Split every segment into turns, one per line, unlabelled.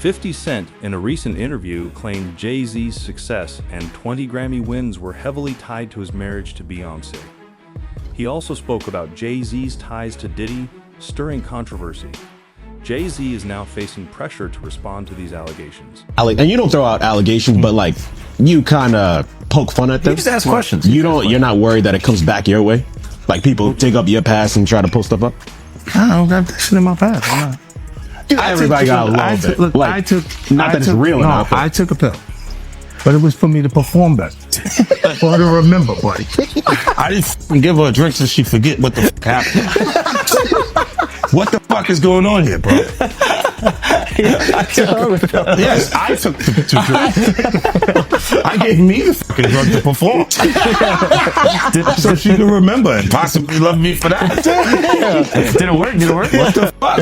50 Cent, in a recent interview, claimed Jay-Z's success and 20 Grammy wins were heavily tied to his marriage to Beyoncé. He also spoke about Jay-Z's ties to Diddy, stirring controversy. Jay-Z is now facing pressure to respond to these allegations.
And you don't throw out allegations, but like you kind of poke fun at them.
You just ask questions.
You're not worried that it comes back your way? Like people dig up your past and try to pull stuff up?
I don't got that shit in my past. I'm not.
Everybody got a little bit.
Look,
like, not that it's real enough.
I took a pill, but it was for me to perform better, for her to remember, buddy. I didn't give her a drink so she forget what the fuck happened. What the fuck is going on here, bro? Yes, I took the drinks. I gave me the fucking drug to perform, so she can remember and possibly love me for that.
Did it work?
What the fuck?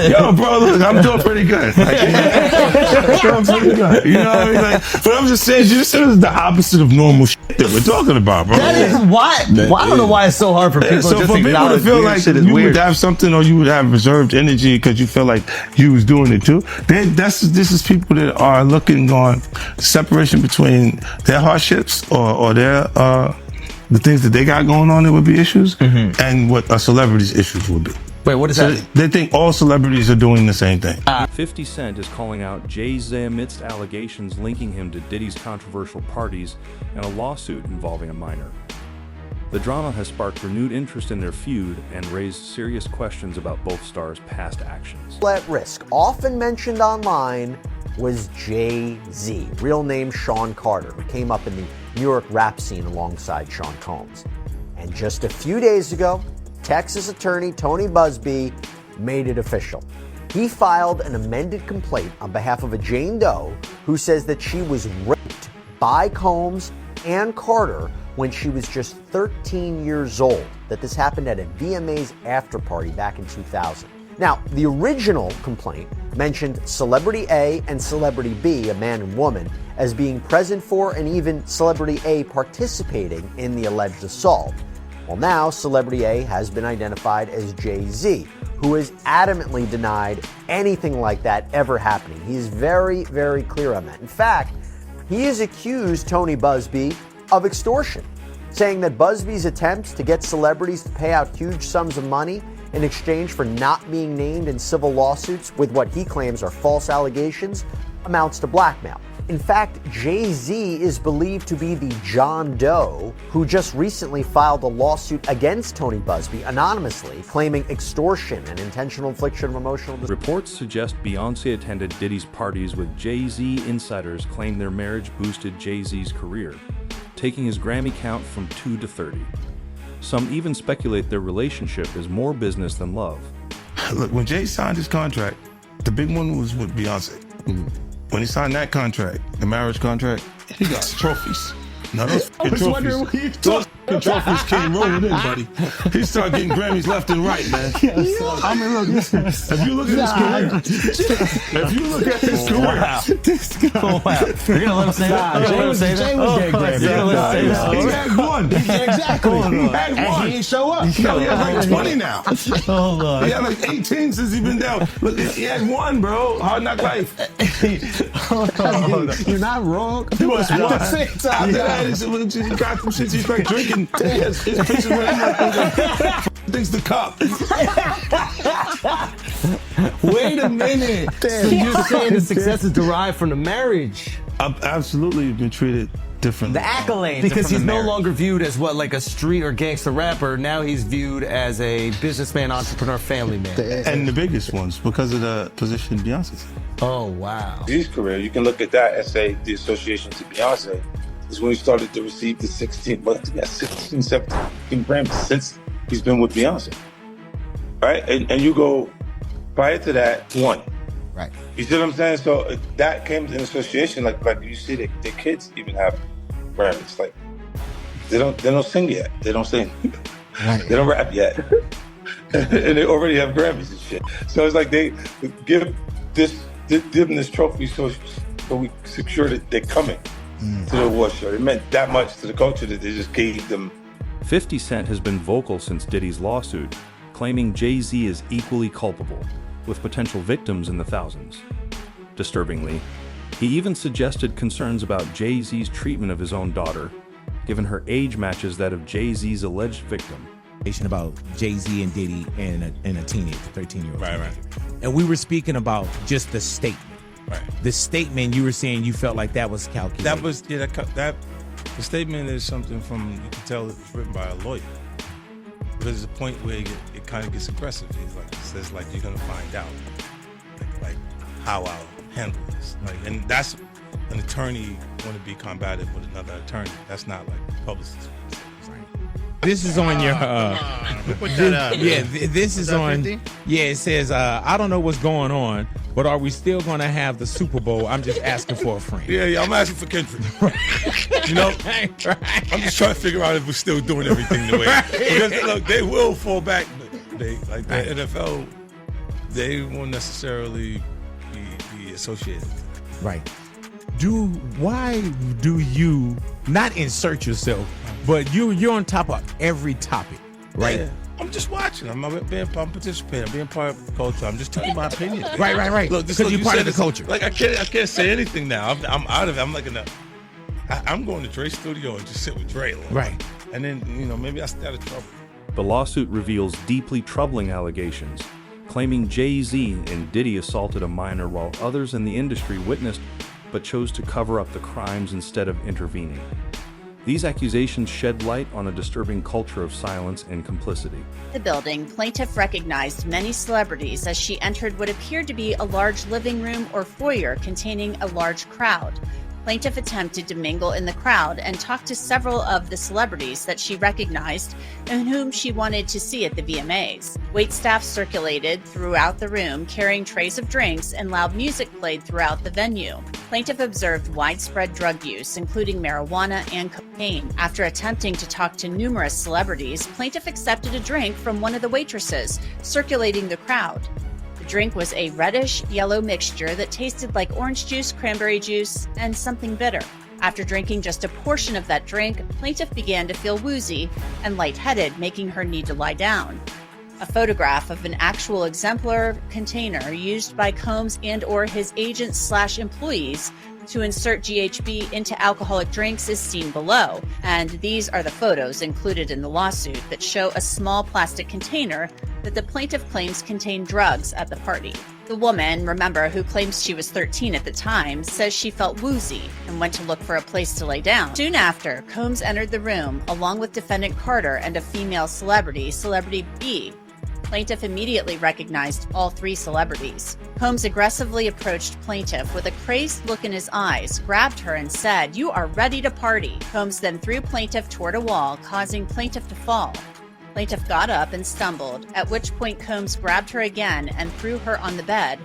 Yo, bro, look, I'm doing pretty good. Like, you know what I mean? Like, but I'm just saying, you said it's the opposite of normal shit that we're talking about, bro.
That is why. Well, I don't know why it's so hard for people
So
to just
for people to
acknowledge
feel
weird
like
shit is
you
weird.
would have something, or you would have reserved energy because you feel like you was doing it too. This is people that are looking on separation between their hardships or their the things that they got going on that would be issues, and what a celebrity's issues would be.
Wait, what is
So
that?
they think all celebrities are doing the same thing.
50 Cent is calling out Jay-Z amidst allegations linking him to Diddy's controversial parties and a lawsuit involving a minor. The drama has sparked renewed interest in their feud and raised serious questions about both stars' past actions.
At risk, often mentioned online, was Jay-Z, real name Sean Carter, who came up in the New York rap scene alongside Sean Combs. And just a few days ago, Texas attorney Tony Busby made it official. He filed an amended complaint on behalf of a Jane Doe who says that she was raped by Combs and Carter when she was just 13 years old, that this happened at a VMA's after party back in 2000. Now, the original complaint mentioned Celebrity A and Celebrity B, a man and woman, as being present for and even Celebrity A participating in the alleged assault. Well, now Celebrity A has been identified as Jay-Z, who has adamantly denied anything like that ever happening. He is very, very clear on that. In fact, he has accused Tony Busby of extortion, saying that Busby's attempts to get celebrities to pay out huge sums of money in exchange for not being named in civil lawsuits with what he claims are false allegations amounts to blackmail. In fact, Jay-Z is believed to be the John Doe who just recently filed a lawsuit against Tony Busby anonymously, claiming extortion and intentional infliction of emotional distress.
Reports suggest Beyoncé attended Diddy's parties with Jay-Z. Insiders claim their marriage boosted Jay-Z's career, taking his Grammy count from 2 to 30. Some even speculate their relationship is more business than love.
Look, when Jay signed his contract, the big one was with Beyonce. When he signed that contract, the marriage contract, he got trophies. Now those fucking trophies, those fucking trophies came rolling in, buddy. He started getting Grammys left and right, man. I mean, look, listen, if you look at his career,
Oh, wow. You're gonna let him say that?
Jay was getting Grammys.
he had one.
Exactly.
He had one.
And he ain't show up.
Yo, he has like 20 now.
Hold on.
He had like 18 since he been down. Look, he had one, bro. Hard Knock Life.
You're not wrong.
He was one.
At the same time.
After that, he got some shit. He started drinking. His pictures were things to cup.
Wait a minute. So you're saying the success is derived from the marriage?
I've absolutely been treated differently.
The accolades.
Because he's no longer viewed as what, like a street or gangster rapper. Now he's viewed as a businessman, entrepreneur, family man.
And the biggest ones because of the position Beyonce's in.
Oh, wow.
His career, you can look at that and say the association to Beyonce is when he started to receive the 16, 17 Grammys since he's been with Beyonce. Right? And you go, prior to that, one.
Right.
You see what I'm saying? So that came in association, like you see their kids even have Grammys. Like they don't sing yet. They don't sing. Right. They don't rap yet. And they already have Grammys and shit. So it's like they give them this trophy so we secure that they're coming to the award show. It meant that much to the culture that they just gave them.
50 Cent has been vocal since Diddy's lawsuit, claiming Jay-Z is equally culpable, with potential victims in the thousands. Disturbingly, he even suggested concerns about Jay-Z's treatment of his own daughter, given her age matches that of Jay-Z's alleged victim.
About Jay-Z and Diddy and a teenager, 13-year-old.
Right.
And we were speaking about just the statement.
Right.
The statement, you were saying you felt like that was calculated.
That was that the statement is something from, you can tell it was written by a lawyer. Because there's a point where it kind of gets aggressive. He says you're gonna find out like how I'll handle this. And that's an attorney want to be combative with another attorney. That's not like a publicist.
This is on your
Put that up.
yeah, this is on
50?
yeah, it says I don't know what's going on, but are we still going to have the Super Bowl? I'm just asking for a friend.
Yeah, I'm asking for Kendrick. You know, I'm just trying to figure out if we're still doing everything the way. Because look, they will fall back. They like the NFL, they won't necessarily be associated.
Right. Why do you not insert yourself, but you're on top of every topic, right?
Yeah. I'm just watching. I'm participating. I'm being part of the culture. I'm just telling my opinion.
Right.
Look,
because you're part of the culture.
Like I can't say anything now. I'm out of it. I'm like I'm going to Dre's studio and just sit with Dre.
Right.
And then maybe I stay out of trouble.
The lawsuit reveals deeply troubling allegations, claiming Jay-Z and Diddy assaulted a minor while others in the industry witnessed but chose to cover up the crimes instead of intervening. These accusations shed light on a disturbing culture of silence and complicity.
The building, plaintiff recognized many celebrities as she entered what appeared to be a large living room or foyer containing a large crowd. Plaintiff attempted to mingle in the crowd and talk to several of the celebrities that she recognized and whom she wanted to see at the VMAs. Waitstaff circulated throughout the room, carrying trays of drinks, and loud music played throughout the venue. Plaintiff observed widespread drug use, including marijuana and cocaine. After attempting to talk to numerous celebrities, plaintiff accepted a drink from one of the waitresses, circulating the crowd. The drink was a reddish-yellow mixture that tasted like orange juice, cranberry juice, and something bitter. After drinking just a portion of that drink, plaintiff began to feel woozy and lightheaded, making her need to lie down. A photograph of an actual exemplar container used by Combs and/or his agents/employees to insert GHB into alcoholic drinks is seen below, and these are the photos included in the lawsuit that show a small plastic container that the plaintiff claims contained drugs at the party. The woman, remember, who claims she was 13 at the time, says she felt woozy and went to look for a place to lay down. Soon after, Combs entered the room along with defendant Carter and a female celebrity, Celebrity B. Plaintiff immediately recognized all three celebrities. Combs aggressively approached plaintiff with a crazed look in his eyes, grabbed her and said, "You are ready to party." Combs then threw plaintiff toward a wall, causing plaintiff to fall. Plaintiff got up and stumbled, at which point Combs grabbed her again and threw her on the bed.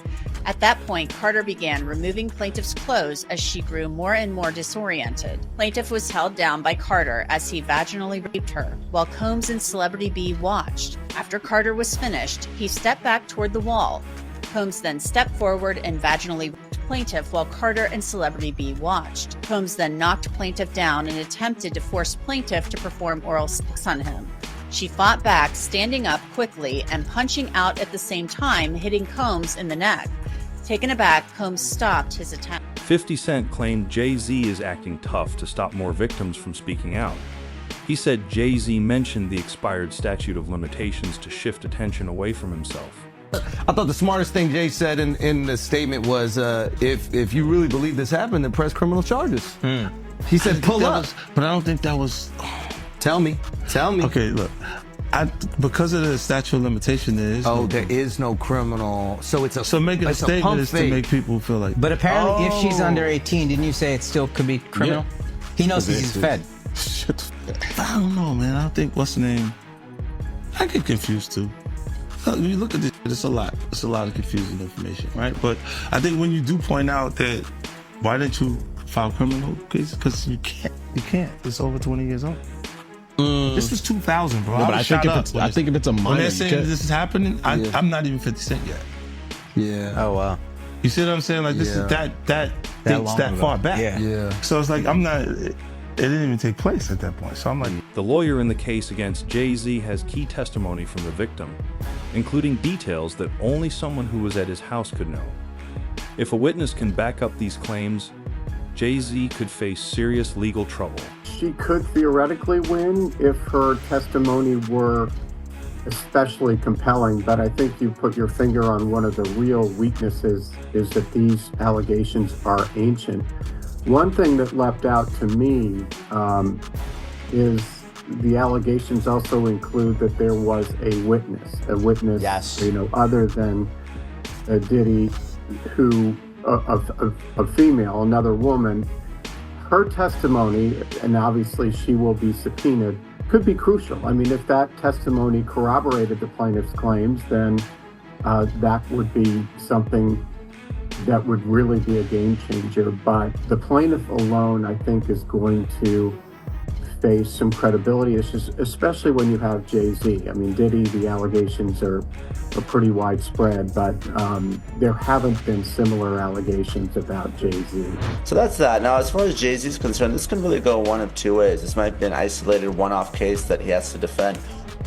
At that point, Carter began removing plaintiff's clothes as she grew more and more disoriented. Plaintiff was held down by Carter as he vaginally raped her, while Combs and Celebrity B watched. After Carter was finished, he stepped back toward the wall. Combs then stepped forward and vaginally raped plaintiff while Carter and Celebrity B watched. Combs then knocked plaintiff down and attempted to force plaintiff to perform oral sex on him. She fought back, standing up quickly and punching out at the same time, hitting Combs in the neck. Taken aback, Combs stopped his attempt.
50 Cent claimed Jay-Z is acting tough to stop more victims from speaking out. He said Jay-Z mentioned the expired statute of limitations to shift attention away from himself.
I thought the smartest thing Jay said in the statement was, if you really believe this happened, then press criminal charges. He said, pull up.
But I don't think that was...
Tell me.
Okay, look. Because of the statute of limitation,
there is no criminal. So it's a
so making a statement is to make people feel like.
But apparently, if she's under 18, didn't you say it still could be criminal? Yeah. He knows he's fed.
I don't know, man. I don't think what's the name. I get confused too. When you look at this, it's a lot. It's a lot of confusing information, right? But I think when you do point out that, why didn't you file criminal cases? Because you can't. You can't. It's over 20 years old. This was 2000, bro.
No, but I think if it's a minor,
when they're saying this is happening, I'm not even 50 Cent yet.
Yeah.
Oh wow.
You see what I'm saying? Like this is that dates that far back.
Yeah.
So it's like I'm not. It didn't even take place at that point. So I'm like.
The lawyer in the case against Jay-Z has key testimony from the victim, including details that only someone who was at his house could know. If a witness can back up these claims, Jay-Z could face serious legal trouble.
She could theoretically win if her testimony were especially compelling, but I think you put your finger on one of the real weaknesses, is that these allegations are ancient. One thing that leapt out to me is the allegations also include that there was a witness,
Yes.
Other than Diddy, who, a female, another woman. Her testimony, and obviously she will be subpoenaed, could be crucial. I mean, if that testimony corroborated the plaintiff's claims, then that would be something that would really be a game changer. But the plaintiff alone, I think, is going to face some credibility issues, especially when you have Jay-Z. I mean, Diddy, the allegations are pretty widespread, but there haven't been similar allegations about Jay-Z.
So that's that. Now, as far as Jay-Z is concerned, this can really go one of two ways. This might be an isolated one-off case that he has to defend,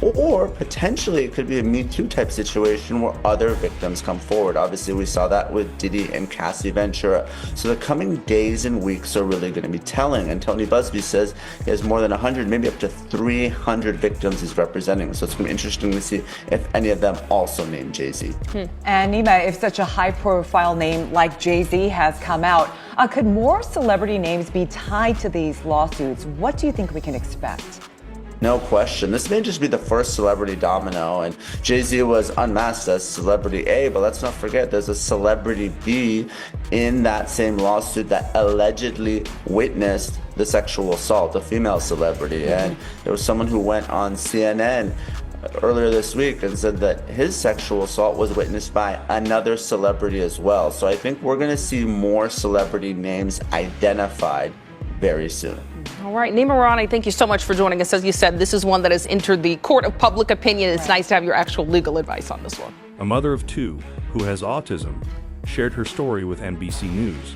or potentially it could be a Me Too type situation where other victims come forward. Obviously, we saw that with Diddy and Cassie Ventura. So the coming days and weeks are really going to be telling. And Tony Busby says he has more than 100, maybe up to 300 victims he's representing. So it's going to be interesting to see if any of them also name Jay-Z.
And Nima, if such a high-profile name like Jay-Z has come out, could more celebrity names be tied to these lawsuits? What do you think we can expect?
No question. This may just be the first celebrity domino, and Jay-Z was unmasked as celebrity A, but let's not forget there's a celebrity B in that same lawsuit that allegedly witnessed the sexual assault, a female celebrity. And there was someone who went on CNN earlier this week and said that his sexual assault was witnessed by another celebrity as well. So I think we're going to see more celebrity names identified very soon.
All right, Nima Rani, thank you so much for joining us. As you said, this is one that has entered the court of public opinion. It's nice to have your actual legal advice on this one.
A mother of two who has autism shared her story with NBC News.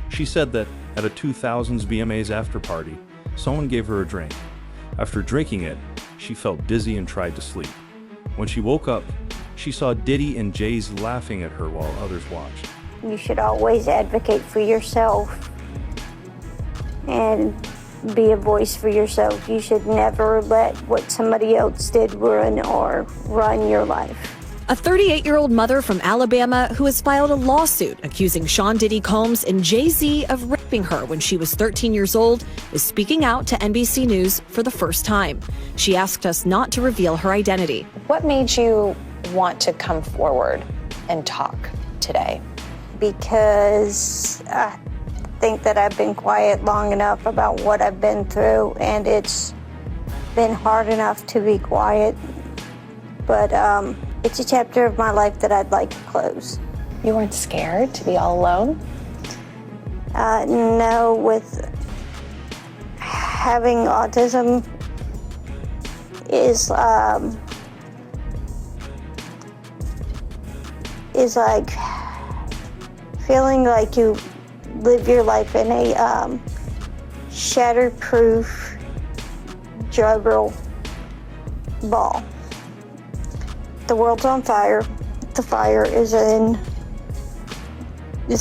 She said that at a 2000s VMAs after party, someone gave her a drink. After drinking it, she felt dizzy and tried to sleep. When she woke up, she saw Diddy and Jay-Z laughing at her while others watched.
You should always advocate for yourself and be a voice for yourself. You should never let what somebody else did ruin or run your life.
A 38-year-old mother from Alabama who has filed a lawsuit accusing Sean Diddy Combs and Jay-Z of raping her when she was 13 years old is speaking out to NBC News for the first time. She asked us not to reveal her identity.
What made you want to come forward and talk today?
Because I think that I've been quiet long enough about what I've been through, and it's been hard enough to be quiet, but it's a chapter of my life that I'd like to close.
You weren't scared to be all alone?
No, with having autism is like feeling like you live your life in a shatterproof juggle ball. The world's on fire. The fire is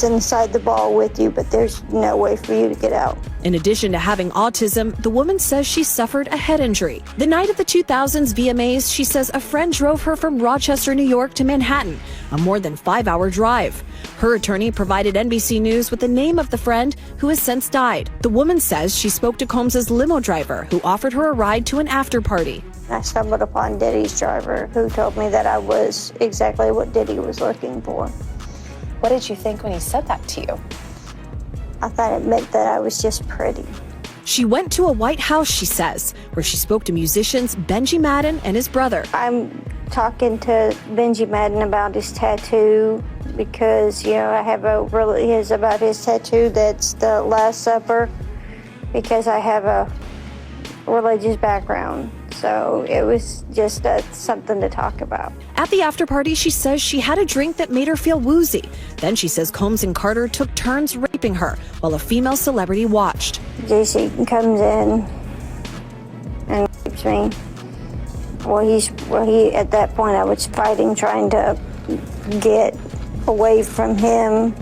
inside the ball with you, but there's no way for you to get out.
In addition to having autism, the woman says she suffered a head injury. The night of the 2000s VMAs, she says a friend drove her from Rochester, New York to Manhattan, a more than 5-hour drive. Her attorney provided NBC News with the name of the friend who has since died. The woman says she spoke to Combs' limo driver, who offered her a ride to an after party.
I stumbled upon Diddy's driver, who told me that I was exactly what Diddy was looking for.
What did you think when he said that to you?
I thought it meant that I was just pretty.
She went to a White House, she says, where she spoke to musicians Benji Madden and his brother.
I'm talking to Benji Madden about his tattoo because, I have about his tattoo that's the Last Supper, because I have a religious background. So it was just something to talk about.
At the after party, she says she had a drink that made her feel woozy. Then she says Combs and Carter took turns raping her while a female celebrity watched.
JC comes in and rapes me. Well, he at that point I was fighting, trying to get away from him,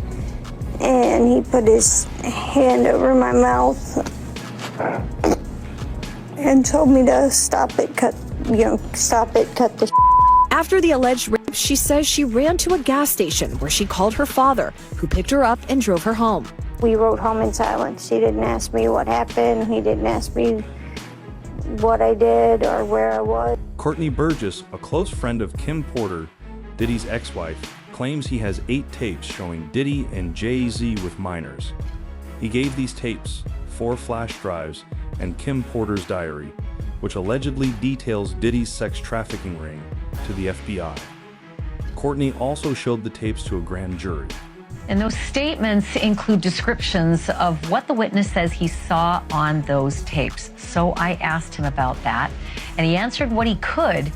and he put his hand over my mouth and told me to stop it, cut the
After the alleged rape, she says she ran to a gas station where she called her father, who picked her up and drove her home.
We rode home in silence. He didn't ask me what happened. He didn't ask me what I did or where I was.
Courtney Burgess, a close friend of Kim Porter, Diddy's ex-wife, claims he has 8 tapes showing Diddy and Jay-Z with minors. He gave these tapes, 4 flash drives, and Kim Porter's diary, which allegedly details Diddy's sex trafficking ring, to the FBI. Courtney also showed the tapes to a grand jury.
And those statements include descriptions of what the witness says he saw on those tapes. So I asked him about that, and he answered what he could,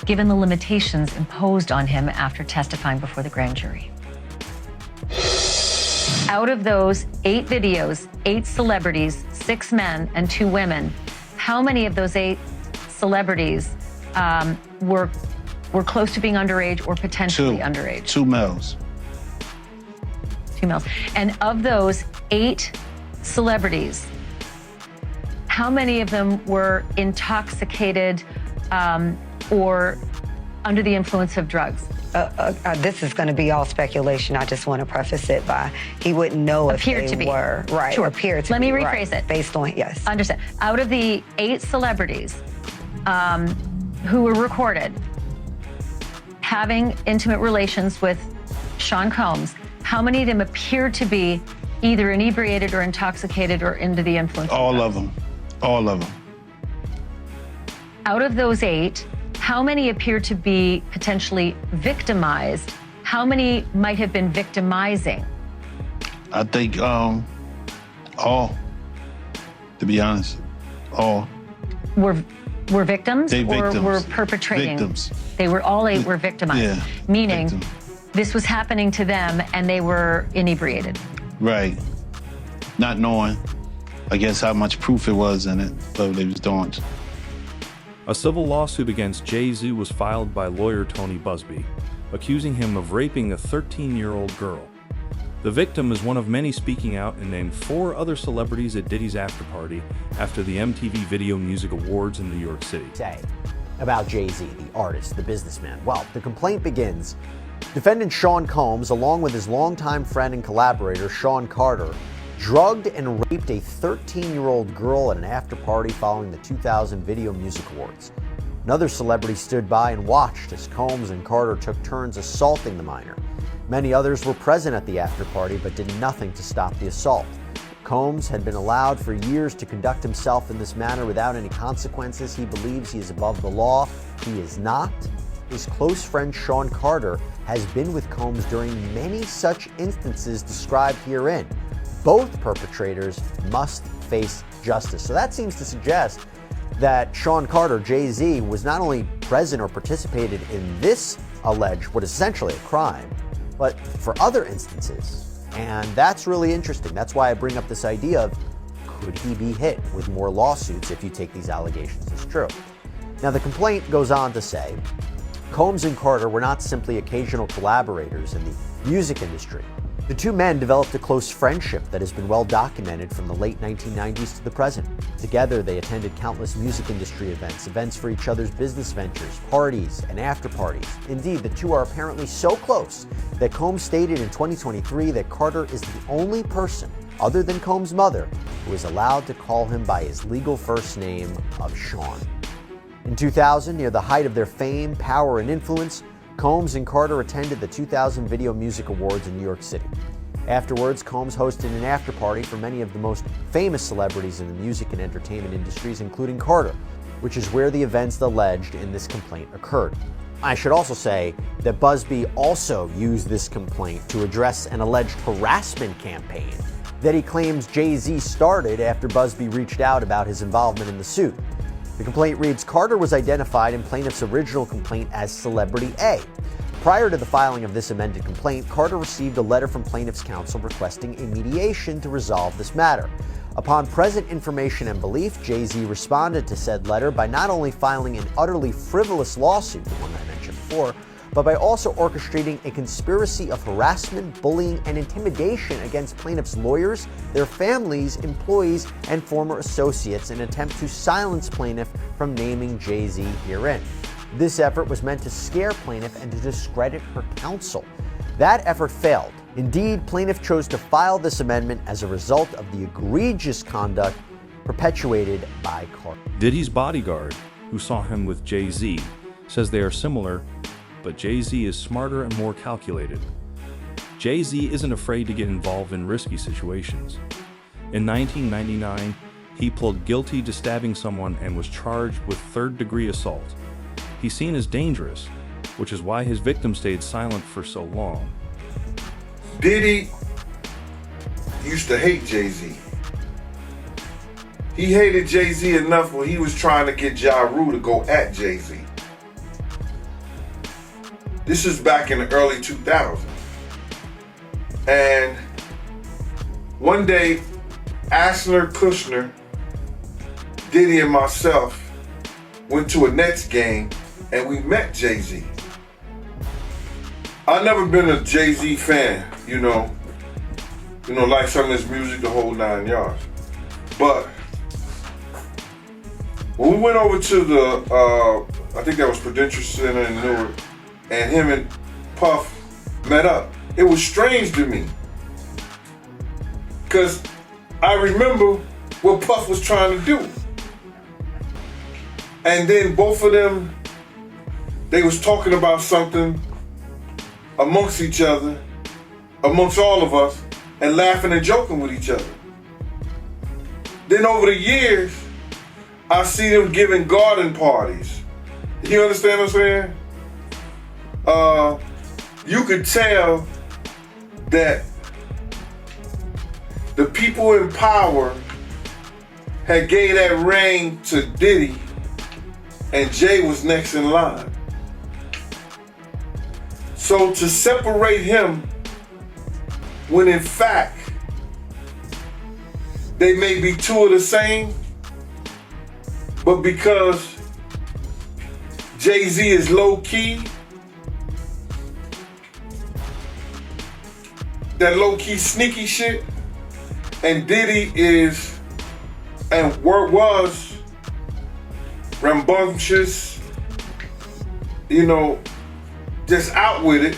given the limitations imposed on him after testifying before the grand jury. Out of those 8 videos, 8 celebrities, 6 men and 2 women, how many of those 8 celebrities were close to being underage or potentially underage?
2 males.
2 males. And of those 8 celebrities, how many of them were intoxicated or under the influence of drugs?
This is going to be all speculation. I just want to preface it by he wouldn't know if
Appeared
they
to be.
were. Right.
Sure.
Appear to
Let me
be,
rephrase
right,
it.
Based on, yes.
Understand. Out of the 8 celebrities who were recorded having intimate relations with Sean Combs, how many of them appeared to be either inebriated or intoxicated or under the influence?
All of them. All of them.
Out of those 8, how many appear to be potentially victimized? How many might have been victimizing?
I think all, to be honest, all.
Were victims
They
or
victims.
were perpetrating?
Victims.
They were all 8 were victimized.
Yeah,
meaning this was happening to them and they were inebriated.
Right. Not knowing, I guess, how much proof it was in it, but they was doing.
A civil lawsuit against Jay-Z was filed by lawyer Tony Busby, accusing him of raping a 13-year-old girl. The victim is one of many speaking out and named 4 other celebrities at Diddy's after-party after the MTV Video Music Awards in New York City.
Say about Jay-Z, the artist, the businessman. Well, the complaint begins. Defendant Sean Combs, along with his longtime friend and collaborator Sean Carter, drugged and raped a 13-year-old girl at an after-party following the 2000 Video Music Awards. Another celebrity stood by and watched as Combs and Carter took turns assaulting the minor. Many others were present at the after-party but did nothing to stop the assault. Combs had been allowed for years to conduct himself in this manner without any consequences. He believes he is above the law. He is not. His close friend Sean Carter has been with Combs during many such instances described herein. Both perpetrators must face justice. So that seems to suggest that Sean Carter, Jay-Z, was not only present or participated in this alleged, what is essentially a crime, but for other instances. And that's really interesting. That's why I bring up this idea of, could he be hit with more lawsuits if you take these allegations as true? Now, the complaint goes on to say, Combs and Carter were not simply occasional collaborators in the music industry. The 2 men developed a close friendship that has been well documented from the late 1990s to the present. Together, they attended countless music industry events for each other's business ventures, parties, and after-parties. Indeed, the 2 are apparently so close that Combs stated in 2023 that Carter is the only person, other than Combs' mother, who is allowed to call him by his legal first name of Sean. In 2000, near the height of their fame, power, and influence, Combs and Carter attended the 2000 Video Music Awards in New York City. Afterwards, Combs hosted an after-party for many of the most famous celebrities in the music and entertainment industries, including Carter, which is where the events alleged in this complaint occurred. I should also say that Busby also used this complaint to address an alleged harassment campaign that he claims Jay-Z started after Busby reached out about his involvement in the suit. The complaint reads, Carter was identified in plaintiff's original complaint as Celebrity A. Prior to the filing of this amended complaint, Carter received a letter from plaintiff's counsel requesting a mediation to resolve this matter. Upon present information and belief, Jay-Z responded to said letter by not only filing an utterly frivolous lawsuit, the one I mentioned before, but by also orchestrating a conspiracy of harassment, bullying, and intimidation against plaintiffs' lawyers, their families, employees, and former associates in an attempt to silence plaintiff from naming Jay-Z herein. This effort was meant to scare plaintiff and to discredit her counsel. That effort failed. Indeed, plaintiff chose to file this amendment as a result of the egregious conduct perpetuated by Carter.
Diddy's bodyguard, who saw him with Jay-Z, says they are similar, but Jay-Z is smarter and more calculated. Jay-Z isn't afraid to get involved in risky situations. In 1999, he pled guilty to stabbing someone and was charged with third-degree assault. He's seen as dangerous, which is why his victim stayed silent for so long.
Diddy used to hate Jay-Z. He hated Jay-Z enough when he was trying to get Ja Rule to go at Jay-Z. This is back in the early 2000s. And one day, Asner, Kushner, Diddy, and myself went to a Nets game and we met Jay-Z. I've never been a Jay-Z fan, you know, like some of his music, the whole 9 yards. But when we went over to the, I think that was Prudential Center in Newark, and him and Puff met up, it was strange to me. Because I remember what Puff was trying to do. And then both of them, they was talking about something amongst each other, amongst all of us, and laughing and joking with each other. Then over the years, I see them giving garden parties. You understand what I'm saying? You could tell that the people in power had gave that ring to Diddy, and Jay was next in line. So to separate him, when in fact they may be two of the same, but because Jay-Z is low-key, that low-key sneaky shit, and Diddy is and was rambunctious, just out with it,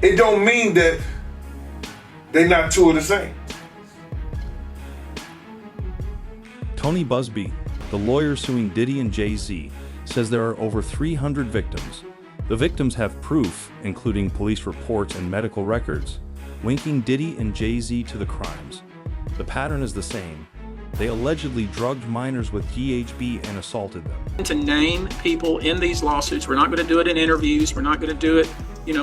it don't mean that they not two of the same.
Tony Busby, the lawyer suing Diddy and Jay-Z, says there are over 300 victims. The victims have proof, including police reports and medical records, linking Diddy and Jay-Z to the crimes. The pattern is the same. They allegedly drugged minors with GHB and assaulted them.
To name people in these lawsuits, we're not going to do it in interviews. We're not going to do it,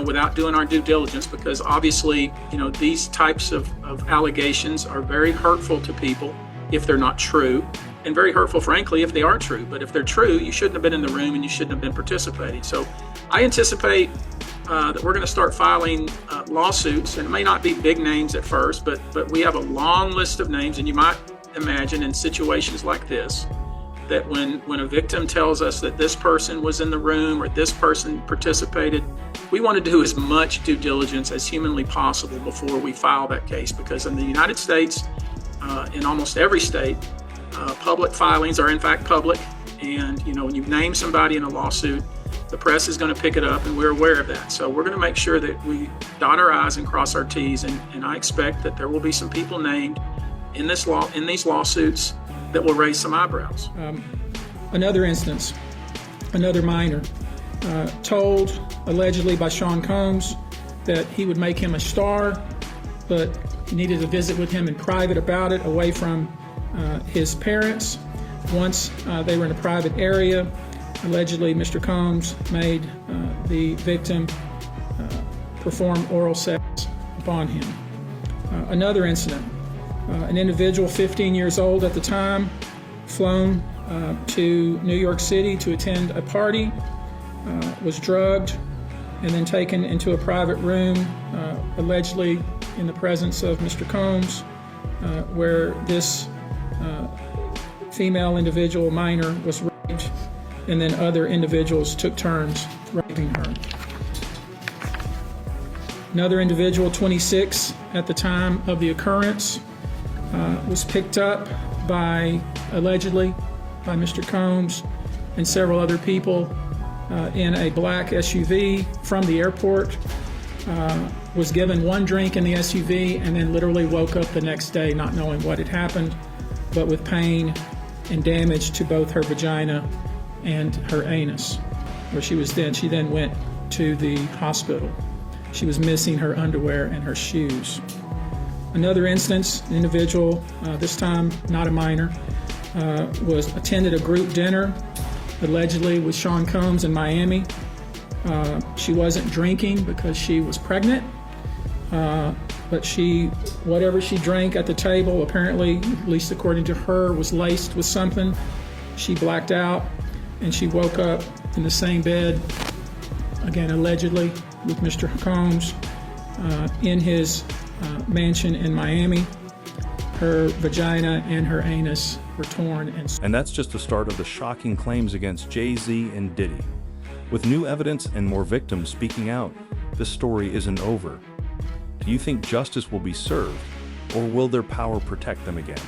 without doing our due diligence, because obviously, these types of allegations are very hurtful to people if they're not true, and very hurtful, frankly, if they are true. But if they're true, you shouldn't have been in the room and you shouldn't have been participating. So I anticipate that we're going to start filing lawsuits, and it may not be big names at first, but we have a long list of names, and you might imagine in situations like this, that when a victim tells us that this person was in the room or this person participated, we want to do as much due diligence as humanly possible before we file that case, because in the United States, in almost every state, public filings are in fact public, and when you name somebody in a lawsuit, the press is going to pick it up, and we're aware of that. So we're going to make sure that we dot our I's and cross our T's, and I expect that there will be some people named in these lawsuits that will raise some eyebrows.
Another instance, another minor, told allegedly by Sean Combs that he would make him a star, but he needed to visit with him in private about it, away from his parents. Once they were in a private area, allegedly Mr. Combs made the victim perform oral sex upon him. Another incident, an individual 15 years old at the time, flown to New York City to attend a party, was drugged and then taken into a private room, allegedly in the presence of Mr. Combs, where this female individual minor was raped and then other individuals took turns raping her. Another individual, 26 at the time of the occurrence, was picked up allegedly by Mr. Combs and several other people in a black SUV from the airport, was given one drink in the SUV, and then literally woke up the next day not knowing what had happened, but with pain and damage to both her vagina and her anus, where she then went to the hospital. She was missing her underwear and her shoes. Another instance, an individual, this time not a minor, attended a group dinner, allegedly with Sean Combs in Miami. She wasn't drinking because she was pregnant, but whatever she drank at the table, apparently, at least according to her, was laced with something. She blacked out, and she woke up in the same bed, again allegedly, with Mr. Combs in his mansion in Miami. Her vagina and her anus were torn.
And that's just the start of the shocking claims against Jay-Z and Diddy. With new evidence and more victims speaking out, this story isn't over. Do you think justice will be served, or will their power protect them again?